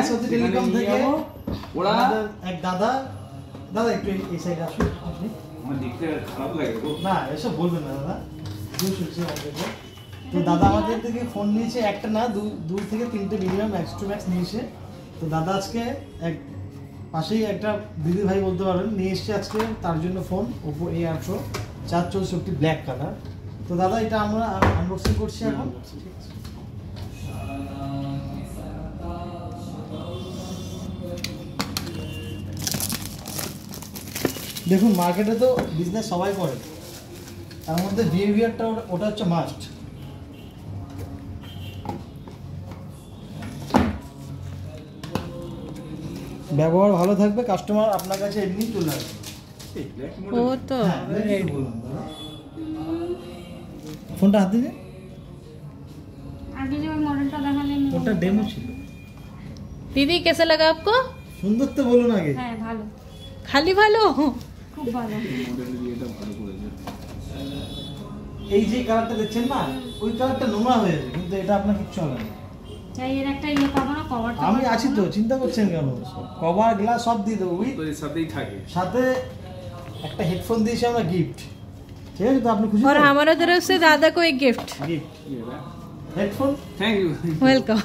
সত্যি টেলিকম থেকে ওরা এক দাদা একটু এই সাইডে আসুন আপনি। আমার দেখতে খারাপ লাগে গো। না এসব বলবেন না দাদা, তো দাদা আমাদের থেকে ফোন নিয়েছে, একটা না দু থেকে তিনটে মিনিমাম ম্যাক্স টু ম্যাক্স নিয়েছে। তো দাদা আজকে এক পাশেই একটা দিদি ভাই বলতে পারেন নিয়ে এসছে আজকে তার জন্য phone Oppo A800 464 black colour. তো দাদা এটা আমরা আনবক্সিং করছি এখন। দেখুন মার্কেটে তো বিজনেস সবাই করে, তার মধ্যে বিহেভিয়ারটা ওটা হচ্ছে মাস্ট। ব্যবহার ভালো থাকবে, কাস্টমার আপনার কাছে এমনি চলে আসবে। ও তো ফোনটা হাতে দিন, आगे जो मॉडलটা দেখালেন ওটা ডেমো ছিল। दीदी कैसा लगा आपको? সুন্দর তো বলুন আগে। হ্যাঁ ভালো, खाली ভালো, খুব ভালো। মডেল দিয়ে এটা ভালো করেছে। এই যে কালারটা দেখছেন না, ওই কালারটা নোংরা হয়ে যাবে, কিন্তু এটা আপনার কিছু হবে না। তাই এর একটা ইয়ে পাবো না, কভারটা আমি আছি তো, চিন্তা করছেন কেন? কভার গ্লাস সব দিয়ে দেবো, তো এর সাথেই থাকে। সাথে একটা হেডফোন দিয়েছি আমরা গিফট। ঠিক আছে তো, আপনি খুশি? और हमारा तरफ से दादा को एक गिफ्ट। गिफ्ट ये रहा। हेडफोन। Thank you. वेलकम।